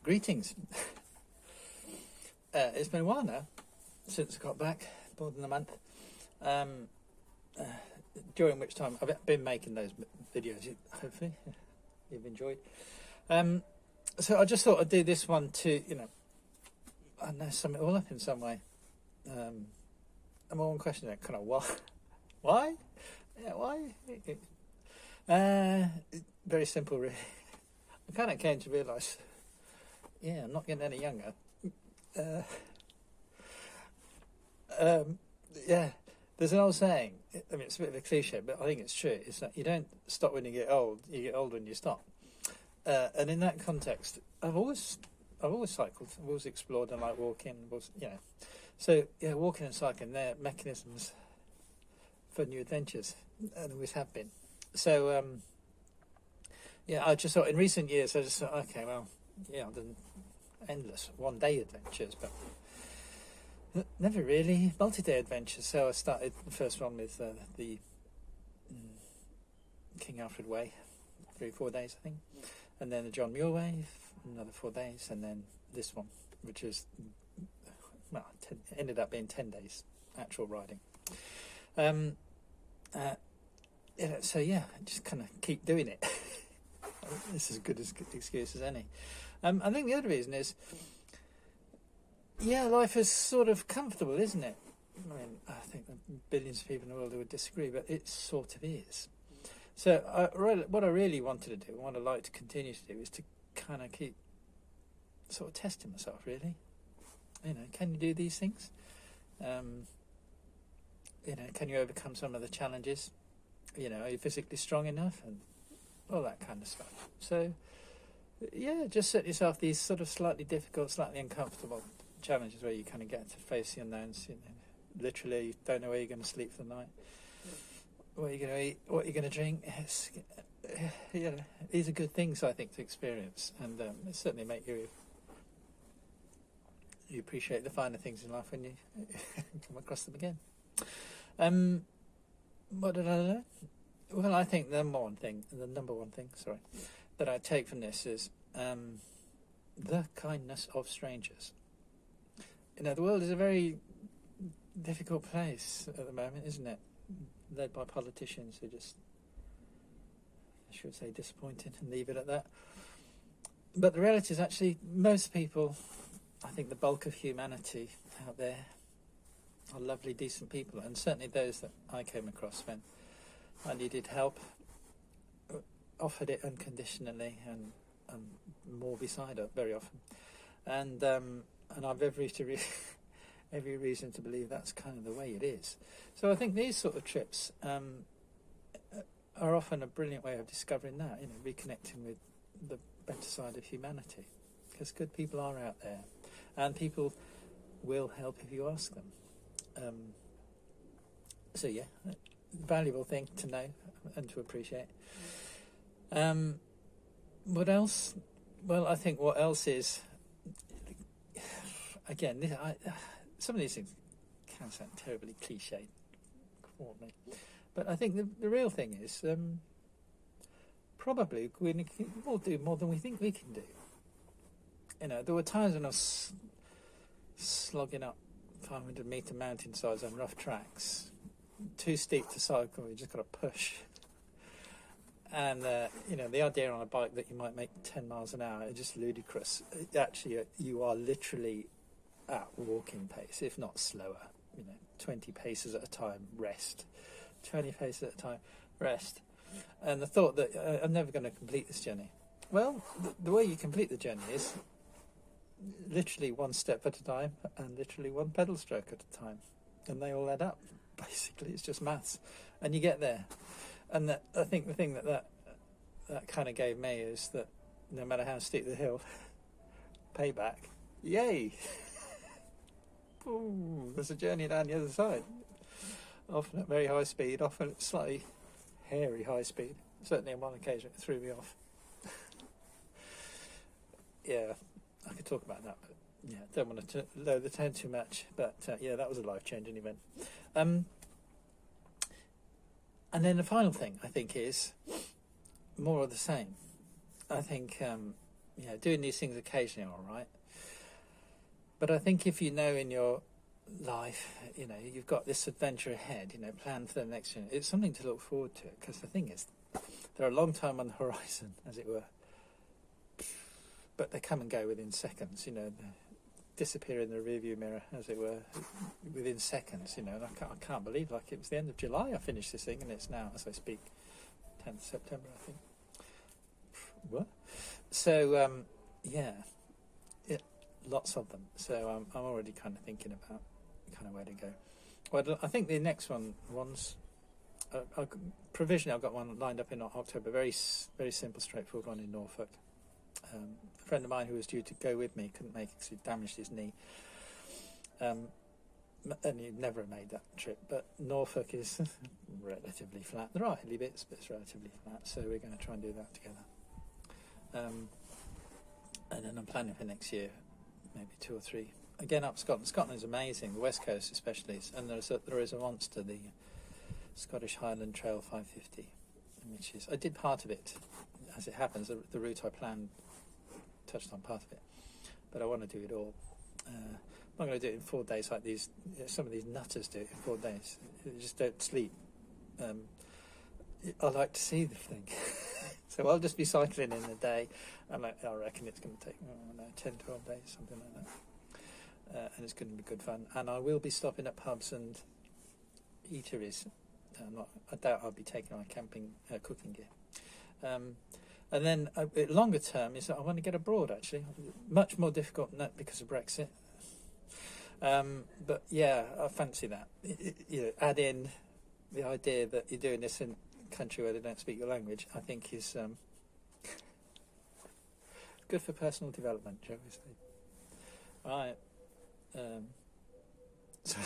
Greetings. It's been a while now since I got back, more than a month, during which time I've been making those videos, hopefully you've enjoyed. So I just thought I'd do this one to, I know, sum it all up in some way. I'm all questioning kind of why? Yeah, why? Very simple, really. I kind of came to realise, I'm not getting any younger. There's an old saying, I mean, it's a bit of a cliche, but I think it's true, is that you don't stop when you get old, you get old when you stop. And in that context, I've always cycled, I've always explored, and like walking, So, walking and cycling, they're mechanisms for new adventures, and always have been. So, I just thought, in recent years, I just thought, okay, well, I've done endless one-day adventures, but never really multi-day adventures. So I started the first one with the King Alfred Way, 3-4 days, I think, and then the John Muir Way, another 4 days, and then this one, which is, ended up being 10 days actual riding. Just kind of keep doing it. This is as good as excuse as any. I think the other reason is, life is sort of comfortable, isn't it? I mean, I think billions of people in the world would disagree, but it sort of is. So what I really wanted to do, and what I'd like to continue to do, is to kind of keep sort of testing myself, really. Can you do these things? Can you overcome some of the challenges? Are you physically strong enough? And all that kind of stuff. So, just set yourself these sort of slightly difficult, slightly uncomfortable challenges where you kind of get to face the unknowns. Literally, you don't know where you're going to sleep for the night, what you're going to eat, what you're going to drink. These are good things, I think, to experience, and it certainly make you appreciate the finer things in life when you come across them again. What did I learn? Well, I think the number one thing, that I take from this is the kindness of strangers. The world is a very difficult place at the moment, isn't it? Led by politicians who just, I should say, disappointed, and leave it at that. But the reality is, actually, most people, I think the bulk of humanity out there, are lovely, decent people, and certainly those that I came across when I needed help offered it unconditionally, and more beside it very often. And I've every reason to believe that's kind of the way it is. So I think these sort of trips are often a brilliant way of discovering that, reconnecting with the better side of humanity, because good people are out there, and people will help if you ask them. Valuable thing to know and to appreciate. What else? Well, I think what else is, again, some of these things can sound terribly cliched, but I think the real thing is probably we can all do more than we think we can do. There were times when I was slogging up 500-metre mountainsides on rough tracks, too steep to cycle, you just got to push. And, the idea on a bike that you might make 10 miles an hour is just ludicrous. Actually, you are literally at walking pace, if not slower. 20 paces at a time, rest. 20 paces at a time, rest. And the thought that I'm never going to complete this journey. Well, the way you complete the journey is literally one step at a time, and literally one pedal stroke at a time. And they all add up. Basically, it's just maths. And you get there. And I think the thing that kind of gave me is that no matter how steep the hill, payback, yay! Ooh, there's a journey down the other side. Often at very high speed, often at slightly hairy high speed. Certainly on one occasion it threw me off. I could talk about that, but don't want to lower the tone too much. But that was a life-changing event. And then the final thing, I think, is more of the same. I think doing these things occasionally, all right. But I think if you know in your life, you've got this adventure ahead, plan for the next year, it's something to look forward to. Because the thing is, they're a long time on the horizon, as it were. But they come and go within seconds, they disappear in the rearview mirror, as it were, within seconds, and I can't believe, like, it was the end of July I finished this thing, and it's now, as I speak, 10th September, I think. What? So, lots of them. So I'm already kind of thinking about kind of where to go. Well, I think the next one's provisionally I've got one lined up in October. Very simple, straightforward one in Norfolk. A friend of mine who was due to go with me couldn't make it because he damaged his knee. And he'd never made that trip. But Norfolk is relatively flat. There are hilly bits, but it's relatively flat. So we're going to try and do that together. And then I'm planning for next year, maybe 2 or 3. Again, up Scotland. Scotland is amazing, the West Coast especially. And there is a monster, the Scottish Highland Trail 550, which is, I did part of it. As it happens, the route I planned touched on part of it. But I want to do it all. I'm not going to do it in 4 days like these. Some of these nutters do it in 4 days. They just don't sleep. I like to see the thing. So I'll just be cycling in a day, and I reckon it's going to take 10, 12 days, something like that. And it's going to be good fun. And I will be stopping at pubs and eateries. I doubt I'll be taking my camping cooking gear. And then longer term is that I want to get abroad, actually. Much more difficult because of Brexit. But yeah, I fancy that. Add in the idea that you're doing this in a country where they don't speak your language, I think is good for personal development, shall we say. Right. So,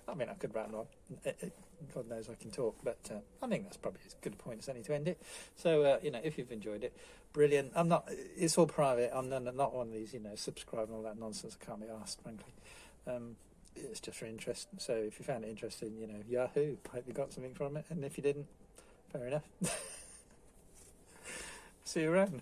I mean, I could rattle on. God knows I can talk, but I think that's probably as good a point as any to end it. So, if you've enjoyed it, brilliant. I'm not. It's all private. I'm not one of these, subscribe and all that nonsense. I can't be asked, frankly. It's just for interest. So, if you found it interesting, Yahoo. I hope you got something from it, and if you didn't, fair enough. See you around.